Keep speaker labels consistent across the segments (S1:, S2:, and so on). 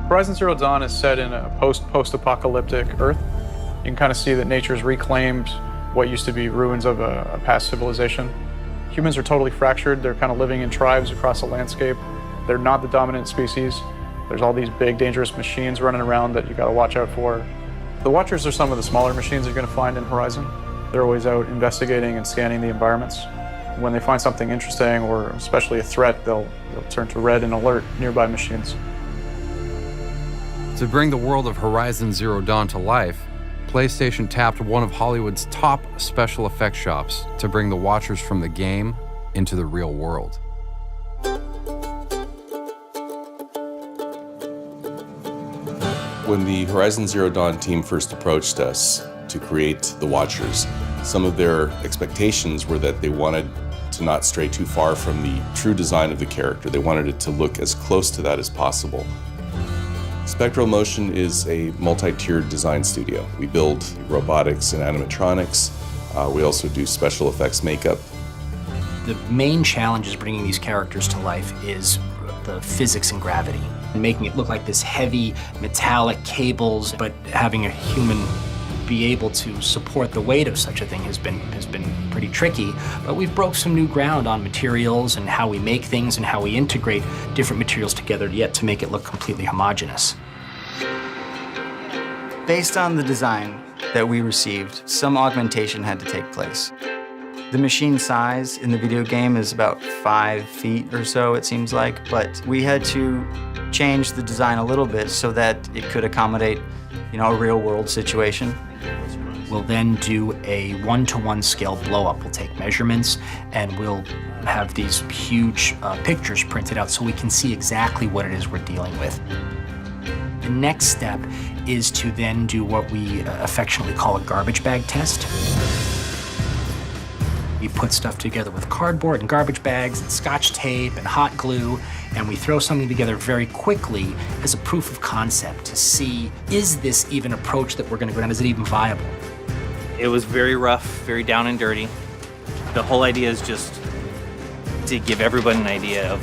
S1: Horizon Zero Dawn is set in a post-apocalyptic Earth. You can kind of see that nature's reclaimed what used to be ruins of a past civilization. Humans are totally fractured. They're kind of living in tribes across the landscape. They're not the dominant species. There's all these big, dangerous machines running around that you got to watch out for. The Watchers are some of the smaller machines you're going to find in Horizon. They're always out investigating and scanning the environments. When they find something interesting, or especially a threat, they'll turn to red and alert nearby machines.
S2: To bring the world of Horizon Zero Dawn to life, PlayStation tapped one of Hollywood's top special effects shops to bring the Watchers from the game into the real world.
S3: When the Horizon Zero Dawn team first approached us to create the Watchers, some of their expectations were that they wanted to not stray too far from the true design of the character. They wanted it to look as close to that as possible. Spectral Motion is a multi-tiered design studio. We build robotics and animatronics. We also do special effects makeup.
S4: The main challenge is bringing these characters to life is the physics and gravity. Making it look like this heavy metallic cables, but having a human be able to support the weight of such a thing has been pretty tricky. But we've broke some new ground on materials and how we make things and how we integrate different materials together yet to make it look completely homogeneous.
S5: Based on the design that we received, some augmentation had to take place. The machine size in the video game is about 5 feet or so, it seems like, but we had to change the design a little bit so that it could accommodate, a real-world situation.
S4: We'll then do a 1-to-1 scale blow-up. We'll take measurements and we'll have these huge pictures printed out so we can see exactly what it is we're dealing with. The next step is to then do what we affectionately call a garbage bag test. We put stuff together with cardboard and garbage bags and Scotch tape and hot glue, and we throw something together very quickly as a proof of concept to see, is this even an approach that we're going to go down? Is it even viable?
S6: It was very rough, very down and dirty. The whole idea is just to give everyone an idea of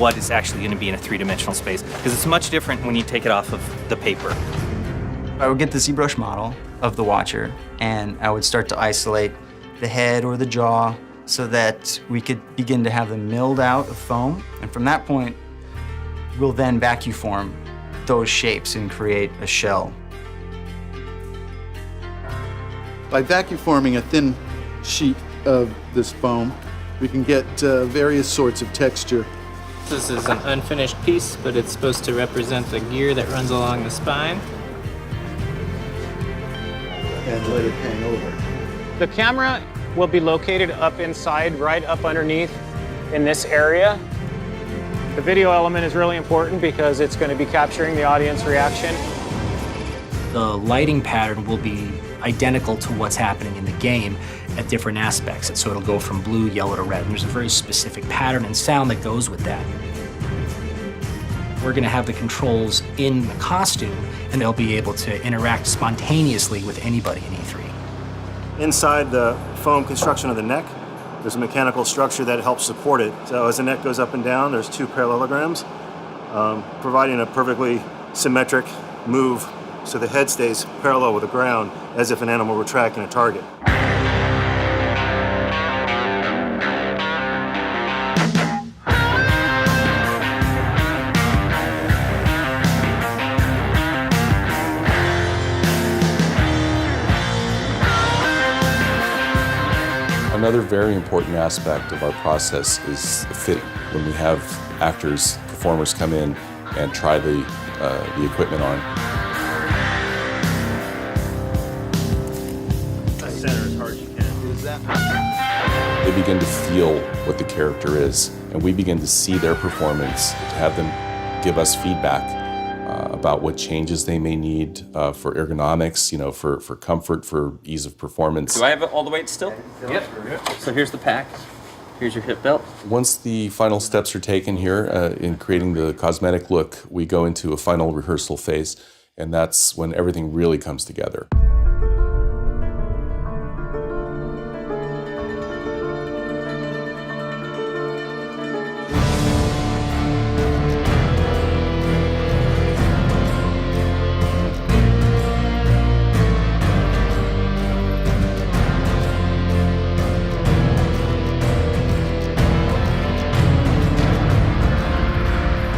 S6: what is actually going to be in a three-dimensional space, because it's much different when you take it off of the paper.
S5: I would get the ZBrush model of the Watcher, and I would start to isolate the head or the jaw so that we could begin to have them milled out of foam. And from that point, we'll then vacuum form those shapes and create a shell.
S7: By vacuum forming a thin sheet of this foam, we can get various sorts of texture.
S8: This is an unfinished piece, but it's supposed to represent the gear that runs along the spine.
S7: And let it hang over.
S9: The camera will be located up inside, right up underneath in this area. The video element is really important because it's going to be capturing the audience reaction.
S4: The lighting pattern will be identical to what's happening in the game at different aspects. So it'll go from blue, yellow to red. And there's a very specific pattern and sound that goes with that. We're going to have the controls in the costume, and they'll be able to interact spontaneously with anybody in E3.
S10: Inside the foam construction of the neck, there's a mechanical structure that helps support it. So as the neck goes up and down, there's 2 parallelograms, providing a perfectly symmetric move so the head stays parallel with the ground as if an animal were tracking a target.
S3: Another very important aspect of our process is the fitting. When we have actors, performers come in and try the equipment on.
S10: Center as hard as you can.
S3: They begin to feel what the character is, and we begin to see their performance, to have them give us feedback about what changes they may need for ergonomics, you know, for comfort, for ease of performance.
S11: Do I have all the weight still? Yep. So here's the pack. Here's your hip belt.
S3: Once the final steps are taken here in creating the cosmetic look, we go into a final rehearsal phase, and that's when everything really comes together.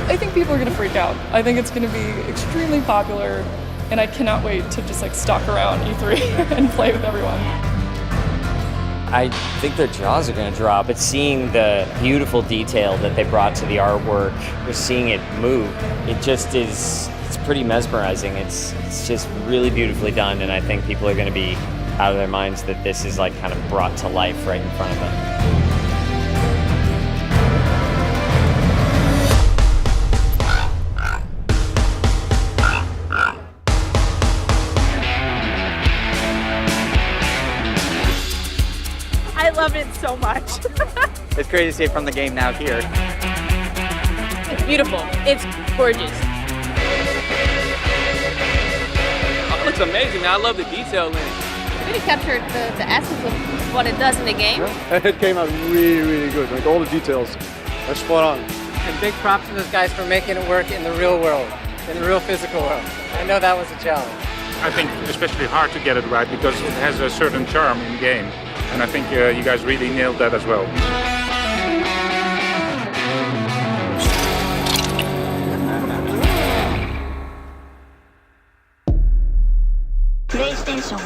S12: I think people are going to freak out. I think it's going to be extremely popular, and I cannot wait to just like stalk around E3 and play with everyone.
S13: I think their jaws are going to drop. It's seeing the beautiful detail that they brought to the artwork, just seeing it move. It just is, it's pretty mesmerizing. It's just really beautifully done, and I think people are going to be out of their minds that this is like kind of brought to life right in front of them.
S14: I love it so much.
S15: It's great to see it from the game now here.
S14: It's beautiful. It's gorgeous.
S11: Oh, it looks amazing, man. I love the detail in it.
S14: It really captured the essence of what it does in the game.
S16: Yeah. It came out really, really good. Like all the details are spot on.
S8: And big props to those guys for making it work in the real world, in the real physical world. I know that was a challenge.
S17: I think especially hard to get it right because it has a certain charm in the game. And I think you guys really nailed that as well.
S14: PlayStation